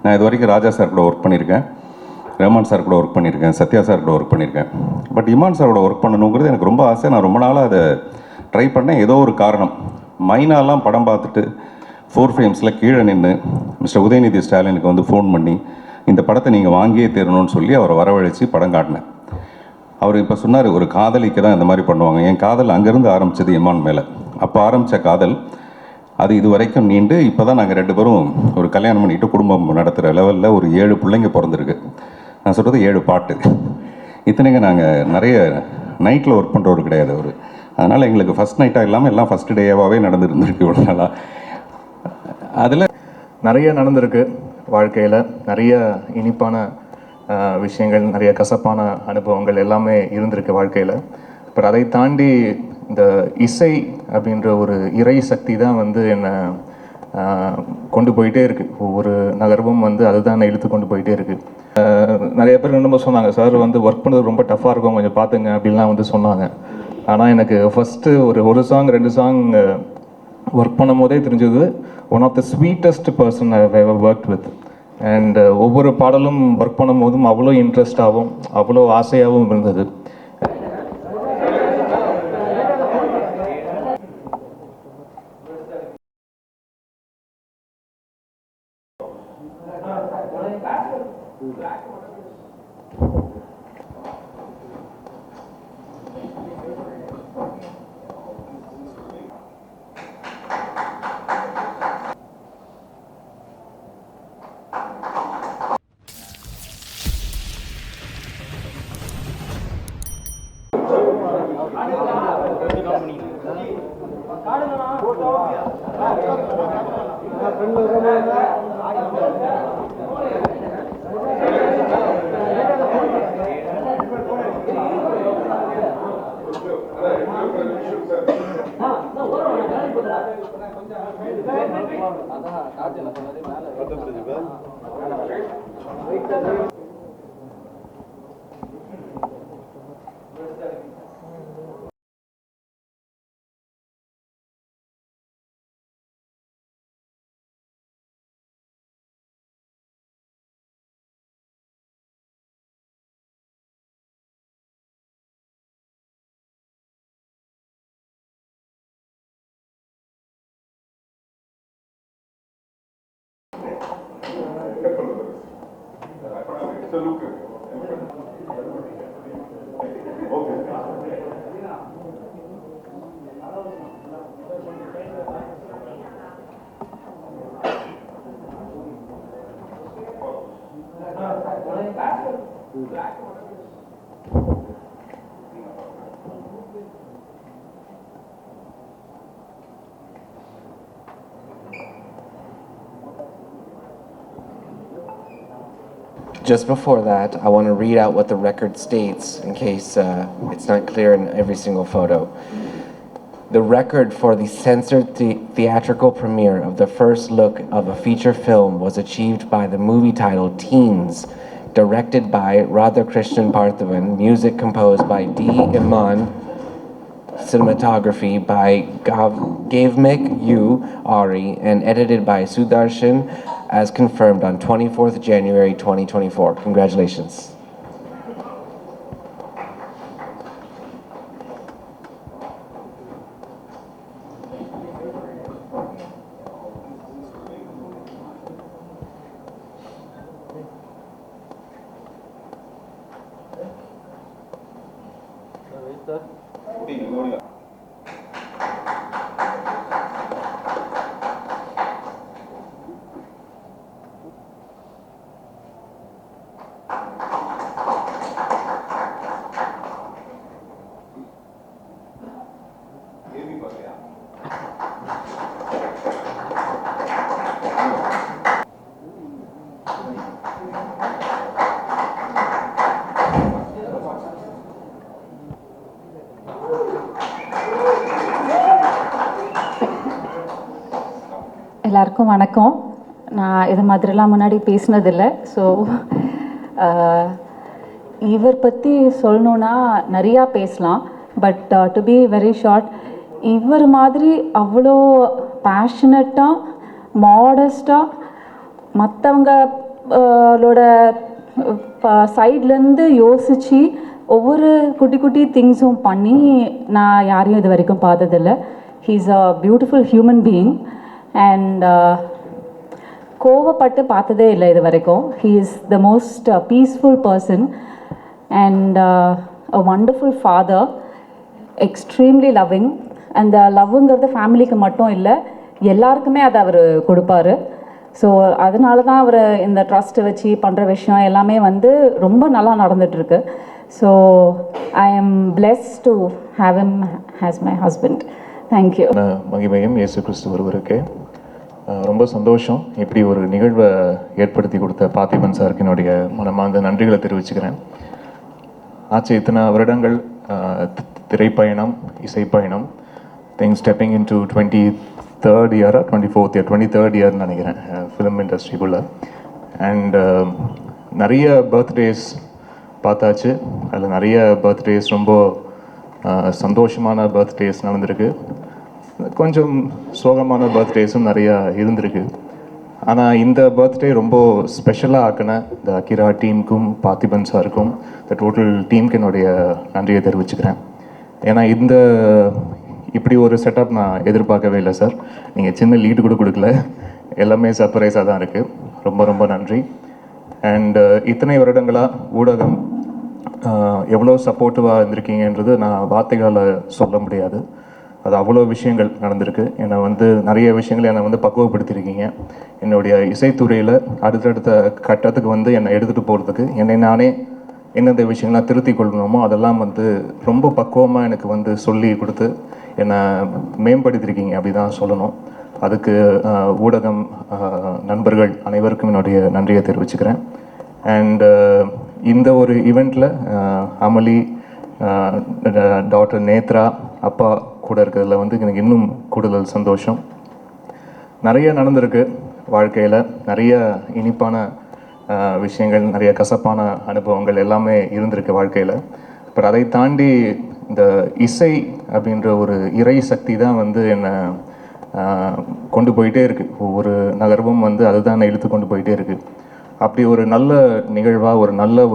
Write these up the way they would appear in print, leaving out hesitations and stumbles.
நான் இது வரைக்கும் ராஜா சார் கூட ஒர்க் பண்ணியிருக்கேன், ரஹ்மான் சார் கூட ஒர்க் பண்ணியிருக்கேன், சத்யா சார் கூட ஒர்க் பண்ணியிருக்கேன். பட் இமான் சாரோட ஒர்க் பண்ணணுங்கிறது எனக்கு ரொம்ப ஆசை. நான் ரொம்ப நாளாக அதை ட்ரை பண்ணேன். ஏதோ ஒரு காரணம், மைனாலாம் படம் பார்த்துட்டு 4 ஃப்ரேம்ஸில் கீழே நின்று மிஸ்டர் உதயநிதி ஸ்டாலினுக்கு வந்து ஃபோன் பண்ணி இந்த படத்தை நீங்கள் வாங்கியே தரணும்னு சொல்லி அவரை வரவழைச்சி படம் காட்டினேன். அவர் இப்போ சொன்னார், ஒரு காதலிக்கு தான் இந்த மாதிரி பண்ணுவாங்க. என் காதல் அங்கேருந்து ஆரம்பித்தது இமான் மேலே. அப்போ ஆரம்பித்த காதல் அது இது வரைக்கும் நீண்டு இப்போ தான் நாங்கள் 2 பேரும் ஒரு கல்யாணம் பண்ணிட்டு குடும்பம் நடத்துகிற லெவலில் ஒரு 7 பிள்ளைங்க பிறந்திருக்கு. நான் சொல்கிறது 7 பாட்டு. இத்தனைங்க நாங்கள் நிறைய நைட்டில் ஒர்க் பண்ணுறவர் கிடையாது அவர். அதனால் எங்களுக்கு ஃபஸ்ட் நைட்டாக இல்லாமல் எல்லாம் ஃபஸ்ட் டேவாகவே நடந்துருந்துருக்கு இவ்வளோ நாளாக. அதில் நிறைய நடந்திருக்கு வாழ்க்கையில். நிறைய இனிப்பான விஷயங்கள், நிறைய கசப்பான அனுபவங்கள் எல்லாமே இருந்திருக்கு வாழ்க்கையில். பட் அதை தாண்டி இந்த இசை அப்படின்ற ஒரு இறை சக்தி தான் வந்து என்னை கொண்டு போயிட்டே இருக்குது. ஒவ்வொரு நகர்வும் வந்து அதுதான் என்னை இழுத்து கொண்டு போயிட்டே இருக்குது. நிறைய பேர் ரொம்ப சொன்னாங்க, சார் வந்து ஒர்க் பண்ணுறது ரொம்ப டஃப்பாக இருக்கும், கொஞ்சம் பார்த்துங்க அப்படின்லாம் வந்து சொன்னாங்க. ஆனால் எனக்கு ஃபஸ்ட்டு ஒரு சாங் 2 சாங் ஒர்க் பண்ணும் போதே தெரிஞ்சது, one of the sweetest person I ever worked with. And ஒவ்வொரு பாடலும் ஒர்க் பண்ணும் போதும் அவ்வளோ இன்ட்ரெஸ்டாகவும் அவ்வளோ ஆசையாகவும் இருந்தது. Just before that, I want to read out what the record states in case it's not clear in every single photo. The record for the censored theatrical premiere of the first look of a feature film was achieved by the movie titled Teens, directed by Radhakrishnan Parthavan, music composed by D. Iman, cinematography by Gavmik U. Ari, and edited by Sudarshan, as confirmed on 24th January 2024. Congratulations. எல்லாருக்கும் வணக்கம். நான் இது மாதிரிலாம் முன்னாடி பேசினதில்லை. So இவர் பற்றி சொல்லணுன்னா நிறையா பேசலாம். But to be very short, இவர் மாதிரி அவ்வளோ பேஷனட்டாக மாடஸ்ட்டாக மற்றவங்க சைட்லேருந்து யோசித்து ஒவ்வொரு குட்டி குட்டி திங்ஸும் பண்ணி நான் யாரையும் இது வரைக்கும் பார்த்ததில்ல. He is a beautiful human being and கோவப்பட்டு பார்த்ததே இல்லை இது வரைக்கும். He is the most peaceful person and a wonderful father, extremely loving. அந்த லவ்வுங்கிறது ஃபேமிலிக்கு மட்டும் இல்லை, எல்லாருக்குமே அதை அவர் கொடுப்பாரு. ஸோ அதனால தான் அவர் இந்த ட்ரஸ்ட்டை வச்சு பண்ணுற விஷயம் எல்லாமே வந்து ரொம்ப நல்லா நடந்துகிட்ருக்கு. So I am blessed to have him as my husband. Thank you. மகிமையும் இயேசு கிறிஸ்து ஒருவருக்கே. ரொம்ப சந்தோஷம் இப்படி ஒரு நிகழ்வை ஏற்படுத்தி கொடுத்த பார்த்திபன் சாருக்கு என்னுடைய மனமார்ந்த நன்றிகளை தெரிவிச்சுக்கிறேன். ஆச்சு இத்தனை வருடங்கள் திரைப்பயணம், இசைப்பயணம், think stepping into 23rd இயரா 24th இயர் 23rd இயர்னு நினைக்கிறேன் ஃபிலிம் இண்டஸ்ட்ரிக்குள்ளே. அண்ட் நிறைய பர்த்டேஸ் பார்த்தாச்சு. அதில் நிறைய பர்த்டேஸ் ரொம்ப சந்தோஷமான பர்த்டேஸ் நடந்திருக்கு, கொஞ்சம் சோகமான பர்த்டேஸும் நிறையா இருந்திருக்கு. ஆனால் இந்த பர்த்டே ரொம்ப ஸ்பெஷலாக ஆக்கின இந்த அகிரா டீமுக்கும் பார்த்திபன் சாருக்கும் இந்த டோட்டல் டீமுக்கு என்னுடைய நன்றியை தெரிவிச்சுக்கிறேன். ஏன்னா இப்படி ஒரு செட்டப் நான் எதிர்பார்க்கவே இல்லை சார். நீங்கள் சின்ன லீடு கூட கொடுக்கல, எல்லாமே சர்ப்ரைஸாக தான் இருக்குது. ரொம்ப ரொம்ப நன்றி. அண்ட் இத்தனை வருடங்களாக ஊடகம் எவ்வளோ சப்போர்ட்டிவாக இருந்திருக்கீங்கன்றது நான் வார்த்தைகளால் சொல்ல முடியாது. அது அவ்வளோ விஷயங்கள் நடந்திருக்கு. என்னை வந்து நிறைய விஷயங்கள் என்னை வந்து பக்குவப்படுத்தியிருக்கீங்க. என்னுடைய இசைத்துறையில் அடுத்தடுத்த கட்டத்துக்கு வந்து என்னை எடுத்துகிட்டு போகிறதுக்கு என்னை நானே எந்தெந்த விஷயங்கள்லாம் திருத்தி கொள்ளணுமோ அதெல்லாம் வந்து ரொம்ப பக்குவமாக எனக்கு வந்து சொல்லி கொடுத்து என்னை மேம்படுத்தியிருக்கீங்க, அப்படி தான் சொல்லணும். அதுக்கு ஊடகம் நண்பர்கள் அனைவருக்கும் என்னுடைய நன்றியை தெரிவிச்சுக்கிறேன். அண்ட் இந்த ஒரு ஈவெண்ட்டில் அமளி, டாக்டர் நேத்ரா, அப்பா கூட இருக்கிறதுல வந்து எனக்கு இன்னும் கூடுதல் சந்தோஷம். நிறைய நடந்திருக்கு வாழ்க்கையில், நிறைய இனிப்பான விஷயங்கள், நிறைய கசப்பான அனுபவங்கள் எல்லாமே இருந்திருக்கு வாழ்க்கையில். அப்புறம் அதை தாண்டி இந்த இசை அப்படின்ற ஒரு இறை சக்தி தான் வந்து என்னை கொண்டு போயிட்டே இருக்குது. ஒவ்வொரு நகர்வும் வந்து அதுதான் என்னை இழுத்து கொண்டு போயிட்டே இருக்குது. அப்படி ஒரு நல்ல நிகழ்வாக, ஒரு நல்ல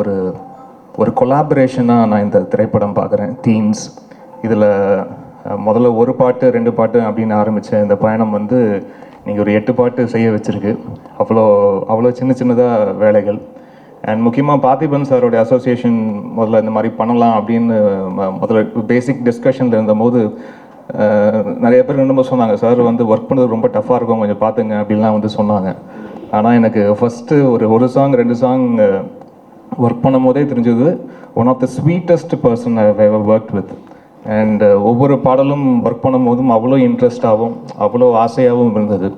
ஒரு கொலாபரேஷனாக நான் இந்த திரைப்படம் பார்க்குறேன். தீம்ஸ் இதில் முதல்ல ஒரு பாட்டு 2 பாட்டு அப்படின்னு ஆரம்பித்த இந்த பயணம் வந்து நீங்கள் ஒரு 8 பாட்டு செய்ய வச்சுருக்கு. அவ்வளோ சின்னதாக வேலைகள். அண்ட் முக்கியமாக பார்த்திபன் சாரோடைய அசோசியேஷன் முதல்ல இந்த மாதிரி பண்ணலாம் அப்படின்னு முதல்ல பேசிக் டிஸ்கஷனில் இருந்தபோது நிறைய பேர் இன்னும் சொன்னாங்க, சார் வந்து ஒர்க் பண்ணுறது ரொம்ப டஃப்பாக இருக்கும், கொஞ்சம் பார்த்துங்க அப்படின்லாம் வந்து சொன்னாங்க. ஆனால் எனக்கு ஃபஸ்ட்டு ஒரு சாங் 2 சாங் ஒர்க் பண்ணும் போதே தெரிஞ்சது one of the sweetest person I have worked with. And ஒவ்வொரு பாடலும் ஒர்க் பண்ணும் போதும் அவ்வளோ இன்ட்ரெஸ்டாகவும் அவ்வளோ ஆசையாகவும் இருந்தது.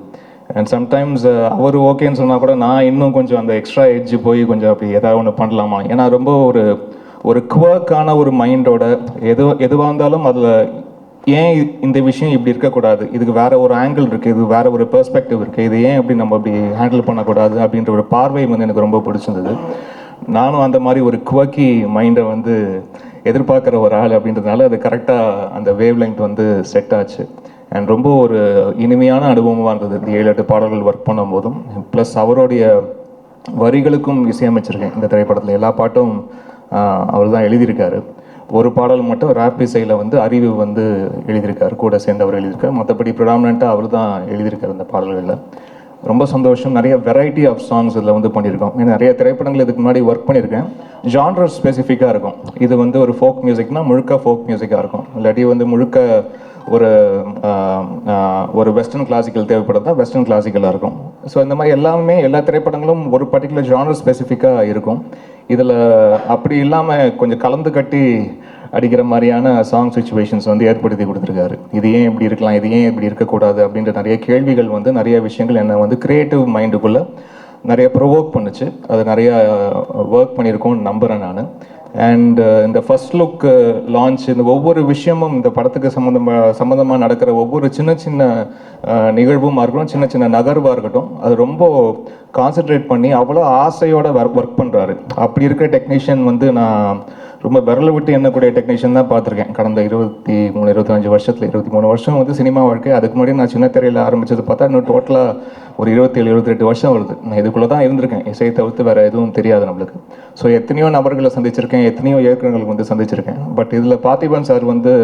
அண்ட் சம்டைம்ஸ் அவர் ஓகேன்னு சொன்னால் கூட நான் இன்னும் கொஞ்சம் அந்த எக்ஸ்ட்ரா எட்ஜ் போய் கொஞ்சம் அப்படி ஏதாவது ஒன்று பண்ணலாமா, ஏன்னா ரொம்ப ஒரு குவர்க்கான ஒரு மைண்டோட எதுவாக இருந்தாலும் அதில் ஏன் இந்த விஷயம் இப்படி இருக்கக்கூடாது, இதுக்கு வேற ஒரு ஆங்கிள் இருக்குது, இது வேற ஒரு பெர்ஸ்பெக்டிவ் இருக்குது, இது ஏன் இப்படி நம்ம அப்படி ஹேண்டில் பண்ணக்கூடாது அப்படின்ற ஒரு பார்வை வந்து எனக்கு ரொம்ப பிடிச்சிருந்தது. நானும் அந்த மாதிரி ஒரு குவர்க்கி மைண்டை வந்து எதிர்பார்க்குற ஒரு ஆள் அப்படின்றதுனால அது கரெக்டாக அந்த வேவ் லெங்த் வந்து செட் ஆச்சு. அண்ட் ரொம்ப ஒரு இனிமையான அனுபவமாக இருந்தது இந்த 7-8 பாடல்கள் ஒர்க் பண்ணும் போதும். ப்ளஸ் அவருடைய வரிகளுக்கும் இசையமைச்சிருக்கேன் இந்த திரைப்படத்தில். எல்லா பாட்டும் அவர் தான் எழுதியிருக்காரு. ஒரு பாடல் மட்டும் ராப் இசையில் வந்து அறிவு வந்து எழுதியிருக்காரு, கூட சேர்ந்தவர் எழுதியிருக்காரு. மற்றபடி ப்ரிடாமினண்ட்டாக அவர் தான் எழுதியிருக்காரு இந்த பாடல்களில். ரொம்ப சந்தோஷம். நிறைய வெரைட்டி ஆஃப் சாங்ஸ் இதில் வந்து பண்ணியிருக்கோம். ஏன்னா நிறைய திரைப்படங்கள் இதுக்கு முன்னாடி ஒர்க் பண்ணியிருக்கேன். ஜான்ரர் ஸ்பெசிஃபிக்காக இருக்கும். இது வந்து ஒரு ஃபோக் மியூசிக்னால் முழுக்க ஃபோக் மியூசிக்காக இருக்கும், இல்லாட்டி வந்து முழுக்க ஒரு வெஸ்டர்ன் கிளாசிக்கல் தேவைப்படுறதா வெஸ்டர்ன் கிளாசிக்கலாக இருக்கும். ஸோ இந்த மாதிரி எல்லா திரைப்படங்களும் ஒரு பர்டிகுலர் ஜானர் ஸ்பெசிஃபிக்காக இருக்கும். இதில் அப்படி இல்லாமல் கொஞ்சம் கலந்து கட்டி அடிக்கிற மாதிரியான சாங் சுச்சுவேஷன்ஸ் வந்து ஏற்படுத்தி கொடுத்துருக்காரு. இது ஏன் இப்படி இருக்கலாம், இது ஏன் இப்படி இருக்கக்கூடாது அப்படின்ற நிறைய கேள்விகள் வந்து நிறைய விஷயங்கள் என்னை வந்து கிரியேட்டிவ் மைண்டுக்குள்ளே நிறைய ப்ரொவோக் பண்ணுச்சு. அது நிறையா ஒர்க் பண்ணியிருக்கோன்னு நம்புகிறேன் நான். அண்ட் இந்த ஃபர்ஸ்ட் லுக் லான்ச், இந்த ஒவ்வொரு விஷயமும் இந்த படத்துக்கு சம்மந்தமாக நடக்கிற ஒவ்வொரு சின்ன நிகழ்வுமாக இருக்கட்டும், சின்ன நகர்வாக இருக்கட்டும், அது ரொம்ப கான்சென்ட்ரேட் பண்ணி அவ்வளோ ஆசையோட ஒர்க் பண்ணுறாரு. அப்படி இருக்கிற டெக்னீஷியன் வந்து நான் ரொம்ப விரலை விட்டு எண்ணக்கூடிய டெக்னீஷியன் தான் பார்த்துருக்கேன் கடந்த 23-25 வருஷத்தில். 23 வருஷம் வந்து சினிமா வாழ்க்கை. அதுக்கு முன்னாடி நான் சின்ன திரையில் ஆரம்பித்தது பார்த்தா இன்னும் டோட்டலாக ஒரு 27-28 வருஷம் வருது. நான் இதுக்குள்ளே தான் இருந்திருக்கேன், இசையை தவிர்த்து வேறு எதுவும் தெரியாது நம்மளுக்கு. ஸோ எத்தனையோ நபர்களை சந்திச்சிருக்கேன், எத்தனையோ இயக்குநர்களுக்கு வந்து சந்திச்சிருக்கேன். பட் இதில் பார்த்திபன் சார் வந்து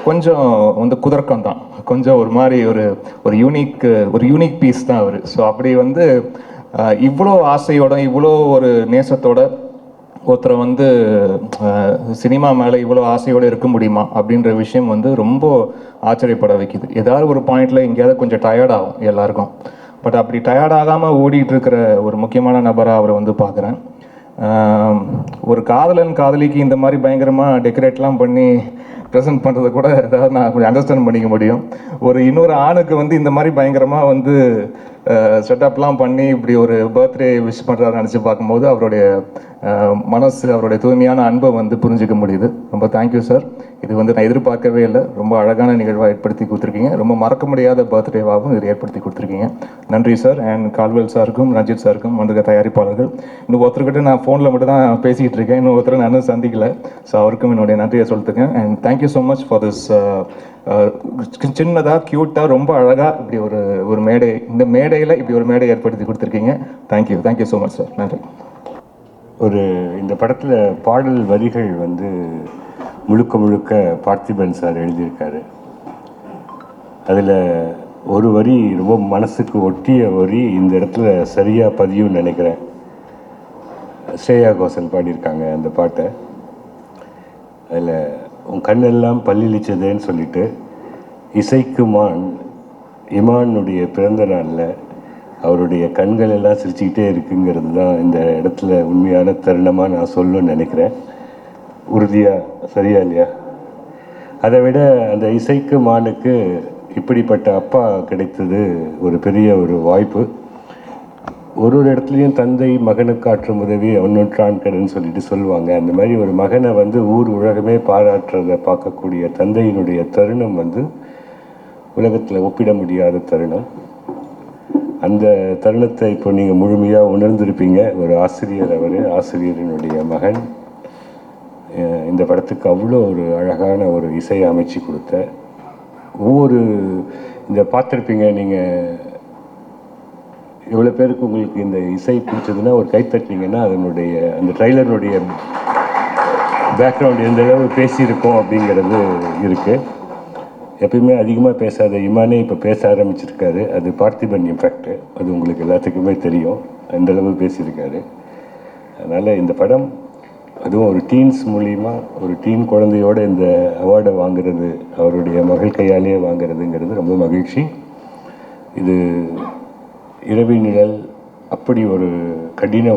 கொஞ்சம் வந்து குதர்க்கம் தான், கொஞ்சம் ஒரு மாதிரி ஒரு யூனிக் பீஸ் தான் அவர். ஸோ அப்படி வந்து இவ்வளோ ஆசையோட இவ்வளோ ஒரு நேசத்தோட ஒருத்தரை வந்து சினிமா மேலே இவ்வளோ ஆசையோடு இருக்க முடியுமா அப்படின்ற விஷயம் வந்து ரொம்ப ஆச்சரியப்பட வைக்குது. ஏதாவது ஒரு பாயிண்டில் எங்கேயாவது கொஞ்சம் டயர்ட் ஆகும் எல்லாருக்கும். பட் அப்படி டயர்ட் ஆகாமல் ஓடிட்டு இருக்கிற ஒரு முக்கியமான நபராக அவரை வந்து பார்க்குறேன். ஒரு காதலிக்கு இந்த மாதிரி பயங்கரமாக டெக்கரேட்லாம் பண்ணி ப்ரெசென்ட் பண்ணுறதை கூட ஏதாவது நான் கொஞ்சம் அண்டர்ஸ்டாண்ட் பண்ணிக்க முடியும். இன்னொரு ஆணுக்கு வந்து இந்த மாதிரி பயங்கரமாக வந்து செட்டப்லாம் பண்ணி இப்படி ஒரு பர்த்டே விஷ் பண்ணுறாரு நினச்சி பார்க்கும்போது அவருடைய மனசு, அவருடைய தூய்மையான அன்பை வந்து புரிஞ்சிக்க முடியுது. ரொம்ப தேங்க்யூ சார். இது வந்து நான் எதிர்பார்க்கவே இல்லை. ரொம்ப அழகான நிகழ்வாக ஏற்படுத்தி கொடுத்துருக்கீங்க. ரொம்ப மறக்க முடியாத பர்த்டேவாகவும் இது ஏற்படுத்தி கொடுத்துருக்கீங்க. நன்றி சார். அண்ட் கால்வெல் சாருக்கும் ரஞ்சித் சாருக்கும் வந்திருக்க தயாரிப்பாளர்கள். இன்னும் ஒருத்தர்கிட்ட நான் ஃபோனில் மட்டும் தான் பேசிக்கிட்டு இருக்கேன், இன்னும் ஒருத்தர் நான் இன்னும் சந்திக்கல. ஸோ அவருக்கும் என்னுடைய நன்றியை சொல்லிட்டுருக்கேன். And thank you so much for this சின்னதாக க்யூட்டாக ரொம்ப அழகாக இப்படி ஒரு மேடை, இந்த மேடையில் இப்படி ஒரு மேடை ஏற்படுத்தி கொடுத்துருக்கீங்க. Thank you so much sir. நன்றி. இந்த படத்தில் பாடல் வரிகள் வந்து முழுக்க பார்த்திபன் சார் எழுதியிருக்காரு. அதில் ஒரு வரி ரொம்ப மனசுக்கு ஒட்டிய வரி இந்த இடத்துல சரியாக பதியும்னு நினைக்கிறேன். ஸ்ரேயா கோஷல் பாடியிருக்காங்க அந்த பாட்டை. அதில் உன் கண்ணெல்லாம் பல்லிழிச்சதேன்னு சொல்லிட்டு இசைக்கு இமானுடைய பிறந்த நாளில் அவருடைய கண்கள் எல்லாம் சிரிச்சுக்கிட்டே இருக்குங்கிறது தான் இந்த இடத்துல உண்மையான தருணமாக நான் சொல்லணும்னு நினைக்கிறேன். உறுதியாக சரியா இல்லையா? அதை விட அந்த இசைக்கு மானுக்கு இப்படிப்பட்ட அப்பா கிடைத்தது ஒரு பெரிய ஒரு வாய்ப்பு. ஒரு இடத்துலையும் தந்தை மகனுக்கு ஆற்றும் உதவி அவனொன்றான் கடன் சொல்லிட்டு சொல்லுவாங்க. அந்த மாதிரி ஒரு மகனை வந்து ஊர் உலகமே பாராட்டுறதை பார்க்கக்கூடிய தந்தையினுடைய தருணம் வந்து உலகத்தில் ஒப்பிட முடியாத தருணம். அந்த தருணத்தை இப்போ நீங்கள் முழுமையாக உணர்ந்திருப்பீங்க. ஒரு ஆசிரியர், ஆசிரியரினுடைய மகன் இந்த படத்துக்கு அவ்வளோ ஒரு அழகான ஒரு இசையை அமைச்சு கொடுத்த இந்த பார்த்துருப்பீங்க நீங்கள். எவ்வளோ பேருக்கு உங்களுக்கு இந்த இசை பிடிச்சதுன்னா ஒரு கைத்தட்டினீங்கன்னா அந்த ட்ரைலருடைய பேக்ரவுண்ட் எந்த அளவு பேசியிருக்கோம் அப்படிங்கிறது இருக்குது. எப்பயுமே அதிகமாக பேசாத இமானே இப்போ பேச ஆரம்பிச்சிருக்காரு. அது பார்த்திபன் இம்பேக்ட். அது உங்களுக்கு எல்லாத்துக்குமே தெரியும், அந்தளவு பேசியிருக்காரு. அதனால் இந்த படம் அதுவும் ஒரு டீன்ஸ் மூலிமா ஒரு டீன் குழந்தையோடு இந்த அவார்டை வாங்குறது, அவருடைய மகள் கையாலேயே வாங்குறதுங்கிறது ரொம்ப மகிழ்ச்சி. இது இரவி நிழல் அப்படி ஒரு கடின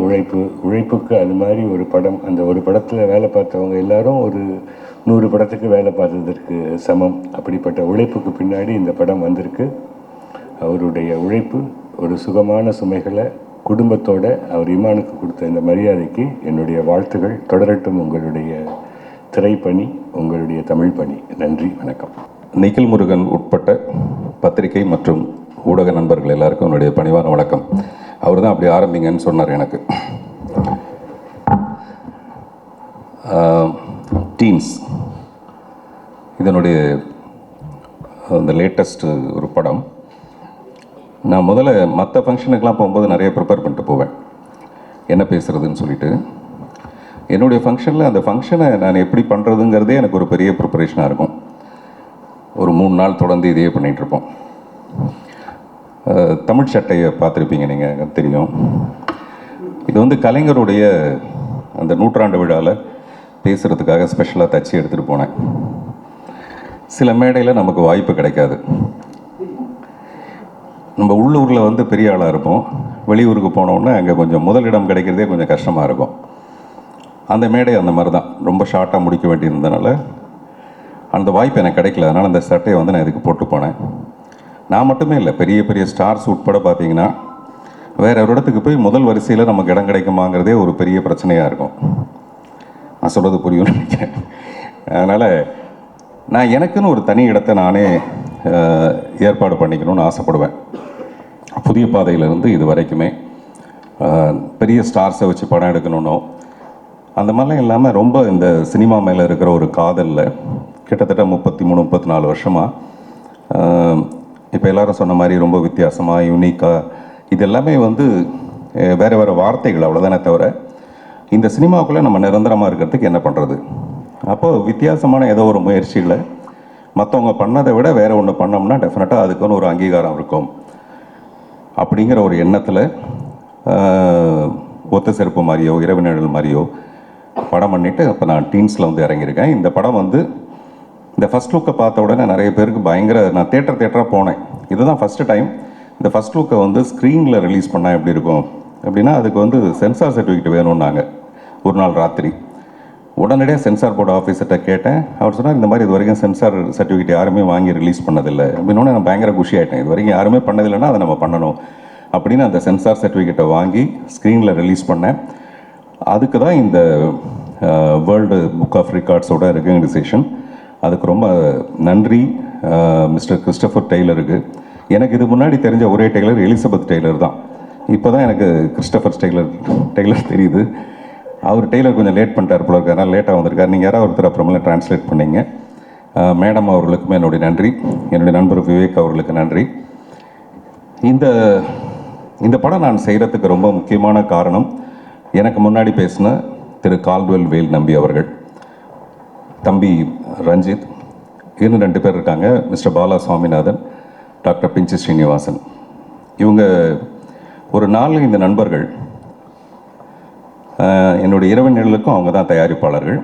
உழைப்புக்கு அது மாதிரி ஒரு படம். அந்த ஒரு படத்தில் வேலை பார்த்தவங்க எல்லாரும் ஒரு 100 படத்துக்கு வேலை பார்த்ததற்கு சமம். அப்படிப்பட்ட உழைப்புக்கு பின்னாடி இந்த படம் வந்திருக்கு. அவருடைய உழைப்பு ஒரு சுகமான சுமைகளை குடும்பத்தோட அவர் இமானுக்கு கொடுத்த இந்த மரியாதைக்கு என்னுடைய வாழ்த்துகள். தொடரட்டும் உங்களுடைய திரைப்பணி, உங்களுடைய தமிழ் பணி. நன்றி, வணக்கம். நிகில் முருகன் உட்பட்ட பத்திரிகை மற்றும் ஊடக நண்பர்கள் எல்லாருக்கும் என்னுடைய பணிவான வணக்கம். அவர் தான் அப்படி ஆரம்பிங்கன்னு சொன்னார் எனக்கு. டீன்ஸ் இதனுடைய அந்த லேட்டஸ்ட் ஒரு படம். நான் முதல்ல மற்ற ஃபங்க்ஷனுக்கெலாம் போகும்போது நிறைய ப்ரிப்பேர் பண்ணிட்டு போவேன், என்ன பேசுகிறதுன்னு சொல்லிட்டு. என்னுடைய ஃபங்க்ஷனில் அந்த ஃபங்க்ஷனை நான் எப்படி பண்ணுறதுங்கிறதே எனக்கு ஒரு பெரிய ப்ரிப்பரேஷனாக இருக்கும். ஒரு 3 நாள் தொடர்ந்து இதையே பண்ணிகிட்ருப்போம். தமிழ் சட்டையை பார்த்துருப்பீங்க நீங்கள், தெரியும். இது வந்து கலைஞருடைய அந்த 100ஆண்டு விழாவில் பேசுகிறதுக்காக ஸ்பெஷலாக தச்சு எடுத்துகிட்டு போனேன். சில மேடையில் நமக்கு வாய்ப்பு கிடைக்காது. நம்ம உள்ளூரில் வந்து பெரிய ஆளாக இருப்போம், வெளியூருக்கு போனோன்னே அங்கே கொஞ்சம் முதலிடம் கிடைக்கிறதே கொஞ்சம் கஷ்டமாக இருக்கும். அந்த மேடை அந்த மாதிரி தான், ரொம்ப ஷார்ட்டாக முடிக்க வேண்டியிருந்ததுனால அந்த வாய்ப்பு எனக்கு கிடைக்கல. அதனால் அந்த சட்டையை வந்து நான் இதுக்கு போட்டு போனேன். நான் மட்டுமே இல்லை, பெரிய பெரிய ஸ்டார்ஸ் உட்பட பார்த்தீங்கன்னா வேறு ஒரு இடத்துக்கு போய் முதல் வரிசையில் நமக்கு இடம் கிடைக்குமாங்கிறதே ஒரு பெரிய பிரச்சனையாக இருக்கும். நான் சொல்கிறது புரியும்னு நினைக்கிறேன். அதனால் நான் எனக்குன்னு ஒரு தனி இடத்தை நானே ஏற்பாடு பண்ணிக்கணும்னு ஆசைப்படுவேன். புதிய பாதையிலிருந்து இது வரைக்குமே பெரிய ஸ்டார்ஸை வச்சு படம் எடுக்கணுன்னோ அந்த மாதிரிலாம் இல்லாமல் ரொம்ப இந்த சினிமா மேலே இருக்கிற ஒரு காதலில் கிட்டத்தட்ட 33-34 வருஷமாக இப்போ எல்லாரும் சொன்ன மாதிரி ரொம்ப வித்தியாசமாக யூனிக்காக இது எல்லாமே வந்து வேறு வேறு வார்த்தைகள் அவ்வளோதானே தவிர இந்த சினிமாவுக்குள்ளே நம்ம நிரந்தரமாக இருக்கிறதுக்கு என்ன பண்ணுறது. அப்போது வித்தியாசமான ஏதோ ஒரு முயற்சிகளை மற்றவங்க பண்ணதை விட வேறு ஒன்று பண்ணோம்னா டெஃபினட்டாக அதுக்குன்னு ஒரு அங்கீகாரம் இருக்கும் அப்படிங்கிற ஒரு எண்ணத்தில் ஒத்த செருப்பு மாதிரியோ இரவு நிழல் மாதிரியோ படம் பண்ணிவிட்டு இப்போ நான் டீன்ஸில் வந்து இறங்கியிருக்கேன். இந்த படம் வந்து இந்த ஃபஸ்ட் லுக்கை பார்த்த உடனே நிறைய பேருக்கு பயங்கர, நான் தேட்டராக போனேன், இதுதான் ஃபஸ்ட்டு டைம் இந்த ஃபஸ்ட் லுக்கை வந்து ஸ்க்ரீனில் ரிலீஸ் பண்ணால் எப்படி இருக்கும் அப்படின்னா அதுக்கு வந்து சென்சார் சர்டிஃபிகேட் வேணும்னாங்க. ஒரு நாள் ராத்திரி உடனடியாக சென்சார் போர்டு ஆஃபீஸர்கிட்ட கேட்டேன். அவர் சொன்னார் இந்த மாதிரி இது வரைக்கும் சென்சார் சர்டிஃபிகேட் யாருமே வாங்கி ரிலீஸ் பண்ணதில்லை அப்படின்னோடனே நான் பயங்கர குஷி ஆகிட்டேன். இது வரைக்கும் யாருமே பண்ணதில்லைன்னா அதை நம்ம பண்ணணும் அப்படின்னு அந்த சென்சார் சர்டிஃபிகேட்டை வாங்கி ஸ்க்ரீனில் ரிலீஸ் பண்ணேன். அதுக்கு தான் இந்த வேர்ல்டு புக் ஆஃப் ரெக்கார்ட்ஸோட ரெகக்னைசேஷன். அதுக்கு ரொம்ப நன்றி மிஸ்டர் கிறிஸ்டோஃபர் டெய்லருக்கு. எனக்கு இது முன்னாடி தெரிஞ்ச ஒரே டெய்லர் எலிசபெத் டெய்லர் தான். இப்போ தான் எனக்கு கிறிஸ்டோஃபர் டெய்லர் தெரியுது. அவர் டெய்லர் கொஞ்சம் லேட் பண்ணிட்டார் போல இருக்கார், அதனால் லேட்டாக வந்திருக்கார். நீங்கள் யாராவது ஒருத்தர் அப்புறமெல்லாம் ட்ரான்ஸ்லேட் பண்ணீங்க. மேடம் அவர்களுக்குமே என்னுடைய நன்றி, என்னுடைய நண்பர் விவேக் அவர்களுக்கு நன்றி. இந்த படம் நான் செய்கிறதுக்கு ரொம்ப முக்கியமான காரணம் எனக்கு முன்னாடி பேசின திரு கால்டுவெல் வேல் நம்பி அவர்கள், தம்பி ரஞ்சித், இன்னும் 2 பேர் இருக்காங்க, மிஸ்டர் பாலா சுவாமிநாதன், டாக்டர் பிஞ்சி ஸ்ரீனிவாசன். இவங்க ஒரு 4-5 நண்பர்கள். என்னுடைய இரவு நிழலுக்கும் அவங்க தான் தயாரிப்பாளர்கள்.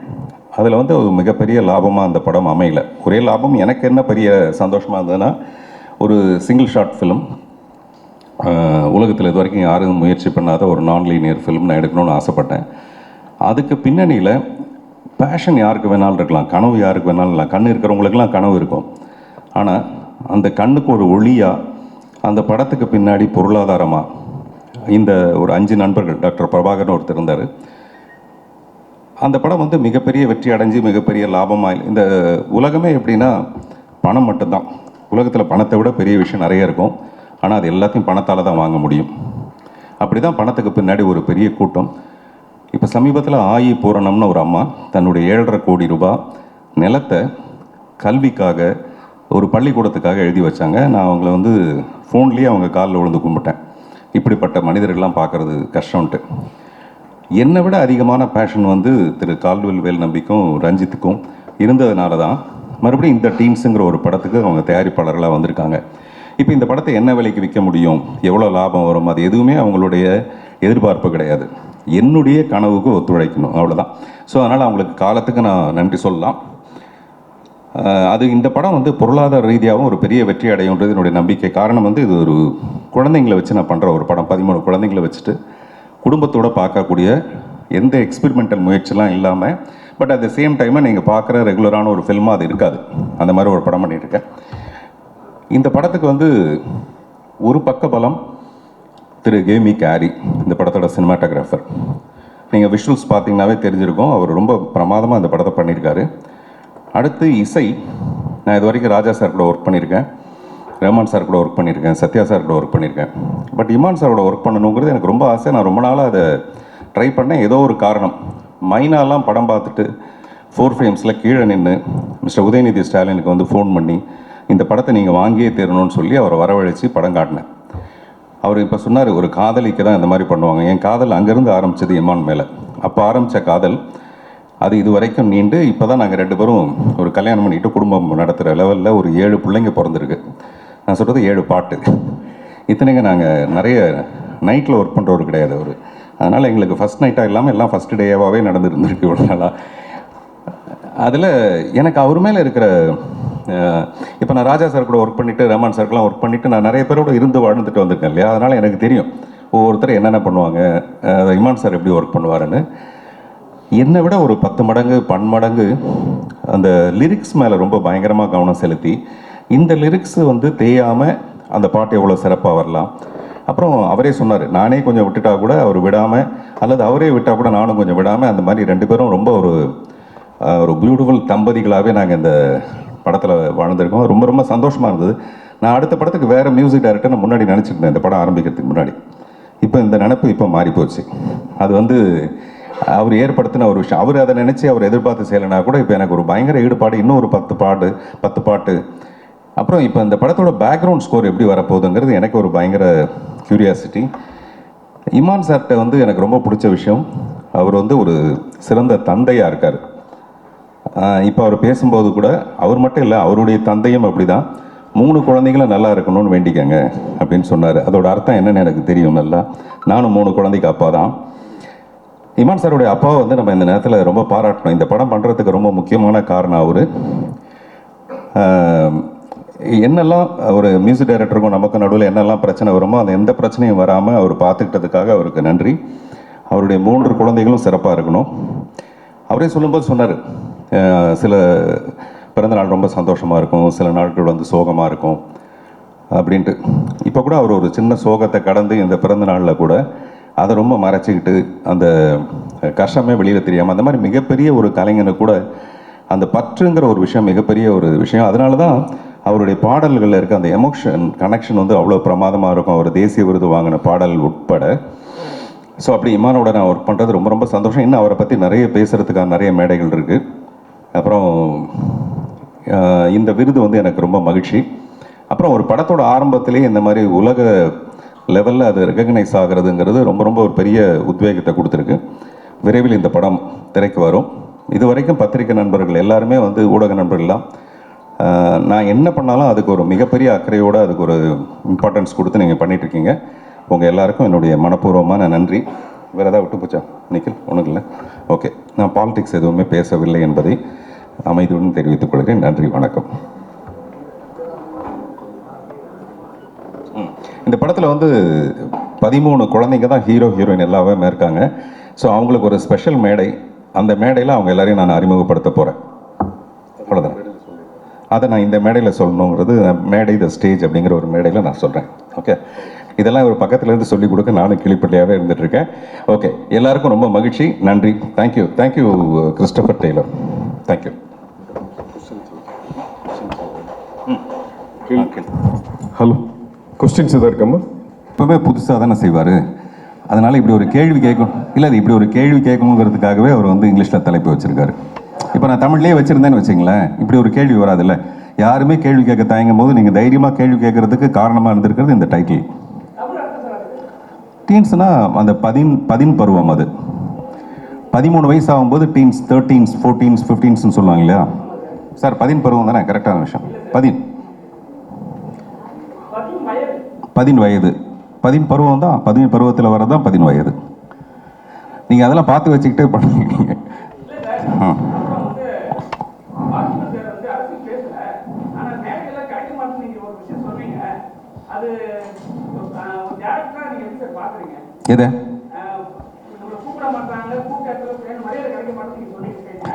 அதில் வந்து ஒரு மிகப்பெரிய லாபமாக அந்த படம் அமையல. ஒரே லாபம் எனக்கு என்ன பெரிய சந்தோஷமாக இருந்ததுன்னா, ஒரு சிங்கிள் ஷாட் ஃபிலிம், உலகத்தில் இது வரைக்கும் யாரும் முயற்சி பண்ணாத ஒரு நான் லீனியர் ஃபிலிம் நான் எடுக்கணும்னு ஆசைப்பட்டேன். அதுக்கு பின்னணியில் பேஷன் யாருக்கு வேணாலும் இருக்கலாம், கனவு யாருக்கு வேணாலும் இல்லை. கண் இருக்கிறவங்களுக்கெல்லாம் கனவு இருக்கும். ஆனால் அந்த கண்ணுக்கு ஒரு ஒளியாக அந்த படத்துக்கு பின்னாடி பொருளாதாரமாக இந்த ஒரு 5 நண்பர்கள், டாக்டர் பிரபாகர்னு ஒருத்தர் இருந்தார். அந்த படம் வந்து மிகப்பெரிய வெற்றி அடைஞ்சு மிகப்பெரிய லாபமாக, இந்த உலகமே எப்படின்னா பணம் மட்டும்தான். உலகத்தில் பணத்தை விட பெரிய விஷயம் நிறைய இருக்கும். ஆனால் அது எல்லாத்தையும் பணத்தால் தான் வாங்க முடியும். அப்படி தான் பணத்துக்கு பின்னாடி ஒரு பெரிய கூட்டம். இப்போ சமீபத்தில் ஆயி பூரணம்னு ஒரு அம்மா தன்னுடைய 7.5 கோடி ரூபாய் நிலத்தை கல்விக்காக ஒரு பள்ளிக்கூடத்துக்காக எழுதி வச்சாங்க. நான் அவங்கள வந்து ஃபோன்லேயே அவங்க காலில் விழுந்து கும்பிட்டேன். இப்படிப்பட்ட மனிதர்கள்லாம் பார்க்குறது கஷ்டம்ன்ட்டு. என்னை விட அதிகமான பேஷன் வந்து திரு கால்டுவெல் வேல் நம்பிக்கும் ரஞ்சித்துக்கும் இருந்ததுனால தான் மறுபடியும் இந்த டீம்ஸுங்கிற ஒரு படத்துக்கு அவங்க தயாரிப்பாளர்களாக வந்திருக்காங்க. இப்போ இந்த படத்தை என்ன விலைக்கு விற்க முடியும், எவ்வளோ லாபம் வரும், அது எதுவுமே அவங்களுடைய எதிர்பார்ப்பு கிடையாது. என்னுடைய கனவுக்கு ஒத்துழைக்கணும், அவ்வளோதான். ஸோ அதனால் அவங்களுக்கு காலத்துக்கு நான் நன்றி சொல்லலாம். அது இந்த படம் வந்து பொருளாதார ரீதியாகவும் ஒரு பெரிய வெற்றி அடையுன்றது என்னுடைய நம்பிக்கை. காரணம் வந்து இது ஒரு குழந்தைங்களை வச்சு நான் பண்ணுற ஒரு படம். 13 குழந்தைங்களை வச்சுட்டு குடும்பத்தோடு பார்க்கக்கூடிய எந்த எக்ஸ்பெரிமெண்டல் முயற்சிலாம் இல்லாமல், பட் அட் த சேம் டைமாக நீங்கள் பார்க்குற ரெகுலரான ஒரு ஃபில்மாக அது இருக்காது. அந்த மாதிரி ஒரு படம் பண்ணிகிட்ருக்கேன். இந்த படத்துக்கு வந்து ஒரு பக்க பலம் திரு கேமி கேரி, இந்த படத்தோட சினிமாட்டோகிராஃபர். நீங்கள் விஷுவல்ஸ் பார்த்தீங்கன்னாவே தெரிஞ்சிருக்கும், அவர் ரொம்ப பிரமாதமாக இந்த படத்தை பண்ணியிருக்காரு. அடுத்து இசை. நான் இது வரைக்கும் ராஜா சார் கூட ஒர்க் பண்ணியிருக்கேன், ரஹ்மான் சார் கூட ஒர்க் பண்ணியிருக்கேன், சத்யா சார் கூட ஒர்க் பண்ணியிருக்கேன். பட் இமான் சாரோட ஒர்க் பண்ணணுங்கிறது எனக்கு ரொம்ப ஆசை. நான் ரொம்ப நாளாக அதை ட்ரை பண்ணேன். ஏதோ ஒரு காரணம், மைனாலாம் படம் பார்த்துட்டு 4 ஃப்ரேம்ஸில் கீழே நின்று மிஸ்டர் உதயநிதி ஸ்டாலினுக்கு வந்து ஃபோன் பண்ணி இந்த படத்தை நீங்கள் வாங்கியே தரணும்னு சொல்லி அவரை வரவழைச்சி படம் காட்டினேன். அவர் இப்போ சொன்னார், ஒரு காதலிக்கு தான் இந்த மாதிரி பண்ணுவாங்க. என் காதல் அங்கேருந்து ஆரம்பித்தது இமான் மேலே. அப்போ ஆரம்பித்த காதல் அது இது வரைக்கும் நீண்டு இப்போ தான் நாங்கள் 2 பேரும் ஒரு கல்யாணம் பண்ணிட்டு குடும்பம் நடத்துகிற லெவலில் ஒரு 7 பிள்ளைங்க பிறந்திருக்கு. நான் சொல்கிறது 7 பாட்டு. இத்தனைங்க நாங்கள் நிறைய நைட்டில் ஒர்க் பண்ணுறவர் கிடையாது அவர். அதனால் எங்களுக்கு ஃபஸ்ட் நைட்டாக இல்லாமல் எல்லாம் ஃபஸ்ட்டு டேவாகவே நடந்துருந்துருக்கு இவ்வளோ நாளாக. அதில் எனக்கு அவர் மேலே இருக்கிற, இப்போ நான் ராஜா சார் கூட ஒர்க் பண்ணிவிட்டு ரஹ்மான் சார்க்கெலாம் ஒர்க் பண்ணிவிட்டு நான் நிறைய பேரோட இருந்து வாழ்ந்துட்டு வந்திருக்கேன் இல்லையா. அதனால் எனக்கு தெரியும் ஒவ்வொருத்தர் என்னென்ன பண்ணுவாங்க, இமான் சார் எப்படி ஒர்க் பண்ணுவாருன்னு. என்னை விட ஒரு 10 மடங்கு 12 மடங்கு அந்த லிரிக்ஸ் மேலே ரொம்ப பயங்கரமாக கவனம் செலுத்தி, இந்த லிரிக்ஸு வந்து தேயாமல் அந்த பாட்டு எவ்வளோ சிறப்பாக வரலாம். அப்புறம் அவரே சொன்னார், நானே கொஞ்சம் விட்டுட்டா கூட அவர் விடாமல், அல்லது அவரே விட்டால் கூட நானும் கொஞ்சம் விடாமல், அந்த மாதிரி 2 பேரும் ரொம்ப ஒரு பியூட்டிஃபுல் தம்பதிகளாகவே நாங்கள் இந்த படத்தில் வாழ்ந்துருக்கோம். ரொம்ப ரொம்ப சந்தோஷமாக இருந்தது. நான் அடுத்த படத்துக்கு வேறு மியூசிக் டைரக்டர் நான் முன்னாடி நினச்சிருந்தேன் இந்த படம் ஆரம்பிக்கிறதுக்கு முன்னாடி. இப்போ இந்த நினப்பு இப்போ மாறி போச்சு. அது வந்து அவர் ஏற்படுத்தின ஒரு விஷயம். அவர் அதை நினச்சி அவர் எதிர்பார்த்து செய்யலைனா கூட இப்போ எனக்கு ஒரு பயங்கர ஈடுபாடு, இன்னும் ஒரு 10 பாட்டு. அப்புறம் இப்போ இந்த படத்தோட பேக்ரவுண்ட் ஸ்கோர் எப்படி வரப்போகுதுங்கிறது எனக்கு ஒரு பயங்கர க்யூரியாசிட்டி. இமான் சார்கிட்ட வந்து எனக்கு ரொம்ப பிடிச்ச விஷயம், அவர் வந்து ஒரு சிறந்த தந்தையாக இருக்கார். இப்போ அவர் பேசும்போது கூட அவர் மட்டும் இல்லை, அவருடைய தந்தையும் அப்படி தான் 3 குழந்தைங்களும் நல்லா இருக்கணும்னு வேண்டிக்கங்க அப்படின்னு சொன்னார். அதோட அர்த்தம் என்னன்னு எனக்கு தெரியும் நல்லா. நானும் 3 குழந்தைக்கு அப்பா தான். இமான் சாருடைய அப்பாவை வந்து நம்ம இந்த நேரத்தில் ரொம்ப பாராட்டணும். இந்த படம் பண்ணுறதுக்கு ரொம்ப முக்கியமான காரணம் அவர். என்னெல்லாம் ஒரு மியூசிக் டைரக்டருக்கும் நமக்கு நடுவில் என்னெல்லாம் பிரச்சனை வருமோ அந்த எந்த பிரச்சனையும் வராமல் அவர் பார்த்துக்கிட்டதுக்காக அவருக்கு நன்றி. அவருடைய 3 குழந்தைகளும் சிறப்பாக இருக்கணும். அவரே சொல்லும்போது சொன்னார், சில பிறந்தநாள் ரொம்ப சந்தோஷமாக இருக்கும், சில நாட்கள் வந்து சோகமாக இருக்கும் அப்படின்ட்டு. இப்போ கூட அவர் ஒரு சின்ன சோகத்தை கடந்து இந்த பிறந்த நாளில் கூட அதை ரொம்ப மறைச்சிக்கிட்டு அந்த கஷ்டமே வெளியில் தெரியாமல், அந்த மாதிரி மிகப்பெரிய ஒரு கலைஞனுக்கு கூட அந்த பற்றுங்கிற ஒரு விஷயம் மிகப்பெரிய ஒரு விஷயம். அதனால தான் அவருடைய பாடல்களில் இருக்க அந்த எமோஷன் கனெக்ஷன் வந்து அவ்வளோ பிரமாதமாக இருக்கும். அவர் தேசிய விருது வாங்கின பாடல் உட்பட. ஸோ அப்படி இமானோட நான் ஒர்க் பண்ணுறது ரொம்ப ரொம்ப சந்தோஷம். இன்னும் அவரை பற்றி நிறைய பேசுகிறதுக்கான நிறைய மேடைகள் இருக்குது. அப்புறம் இந்த விருது வந்து எனக்கு ரொம்ப மகிழ்ச்சி. அப்புறம் ஒரு படத்தோட ஆரம்பத்திலே இந்த மாதிரி உலக லெவலில் அது ரெகக்னைஸ் ஆகிறதுங்கிறது ரொம்ப ரொம்ப ஒரு பெரிய உத்வேகத்தை கொடுத்துருக்கு. விரைவில் இந்த படம் திரைக்கு வரும். இது வரைக்கும் பத்திரிகை நண்பர்கள் எல்லாருமே வந்து ஊடக நண்பர்கள்லாம் நான் என்ன பண்ணாலும் அதுக்கு ஒரு மிகப்பெரிய அக்கறையோடு அதுக்கு ஒரு இம்பார்ட்டன்ஸ் கொடுத்து நீங்கள் பண்ணிகிட்ருக்கீங்க. உங்கள் எல்லாருக்கும் என்னுடைய மனப்பூர்வமான நன்றி. வேறு ஏதாவது விட்டு போச்சா நிக்கில்? ஒன்றும் இல்லை. ஓகே, நான் பாலிடிக்ஸ் எதுவுமே பேசவில்லை என்பதை அமைதியுடன் தெரிவித்துக் கொள்கிறேன். நன்றி, வணக்கம். இந்த படத்தில் வந்து 13 குழந்தைங்க தான் ஹீரோ ஹீரோயின் எல்லாமே இருக்காங்க. ஸோ அவங்களுக்கு ஒரு ஸ்பெஷல் மேடை, அந்த மேடையில் அவங்க எல்லாரையும் நான் அறிமுகப்படுத்த போகிறேன். அவ்வளோதான். அதை நான் இந்த மேடையில் சொல்லணுங்கிறது, மேடை த ஸ்டேஜ் அப்படிங்கிற ஒரு மேடையில் நான் சொல்கிறேன். ஓகே, இதெல்லாம் ஒரு பக்கத்துலேருந்து சொல்லிக் கொடுக்க நானும் கிளிப்பள்ளியாகவே இருந்துகிட்ருக்கேன். ஓகே, எல்லாருக்கும் ரொம்ப மகிழ்ச்சி, நன்றி. Thank you Christopher Taylor. Thank you. Hello, questions எதாவது இருக்காமா? இப்போவே புதுசாக தானே செய்வார், அதனால் இப்படி ஒரு கேள்வி கேட்கணும். இல்லை, அது இப்படி ஒரு கேள்வி கேட்கணுங்கிறதுக்காகவே அவர் வந்து இங்கிலீஷில் தலைப்பு வச்சுருக்காரு. இப்போ நான் தமிழ்லேயே வச்சுருந்தேன்னு வச்சுங்களேன், இப்படி ஒரு கேள்வி வராதுல்ல. யாருமே கேள்வி கேட்க தயங்கும் போது நீங்கள் தைரியமாக கேள்வி கேட்குறதுக்கு காரணமாக இருந்திருக்கிறது இந்த டைட்டில். டீன்ஸ்னால் அந்த 10 பருவம். அது 13 வயசு ஆகும்போது டீன்ஸ், 13s 14s 15ஸ்ன்னு சொல்லுவாங்க இல்லையா சார்? 10 பருவம் தானே கரெக்டான விஷயம். 10 வயது 10 பருவம் தான். 10 பருவத்தில் வரதான் 10 வயது. நீங்கள் அதெல்லாம் பார்த்து வச்சுக்கிட்டே பண்ணுவீங்க. எது?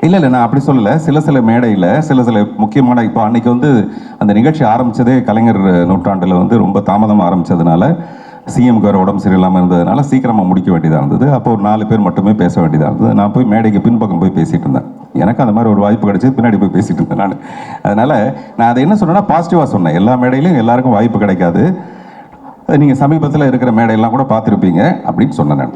இல்லை, நான் அப்படி சொல்லலை. சில மேடையில் சில முக்கியமான, இப்போ அன்றைக்கி வந்து அந்த நிகழ்ச்சி ஆரம்பித்ததே கலைஞர் நூற்றாண்டில் வந்து ரொம்ப தாமதமாக ஆரம்பித்ததுனால, சிஎம்க்கு வேறு உடம்பு சரியில்லாமல் இருந்ததுனால சீக்கிரமாக முடிக்க வேண்டியதாக இருந்தது. அப்போ ஒரு 4 பேர் மட்டுமே பேச வேண்டியதாக இருந்தது. நான் போய் மேடைக்கு பின்பக்கம் போய் பேசிகிட்டு இருந்தேன். எனக்கு அந்த மாதிரி ஒரு வாய்ப்பு கிடைச்சி பின்னாடி போய் பேசிகிட்டு இருந்தேன் நான். அதனால் நான் அதை என்ன சொன்னேன்னா, பாசிட்டிவாக சொன்னேன். எல்லா மேடையிலையும் எல்லாருக்கும் வாய்ப்பு கிடைக்காது, நீங்கள் சமீபத்தில் இருக்கிற மேடையெல்லாம் கூட பார்த்துருப்பீங்க அப்படின்னு சொன்னேன் நான்.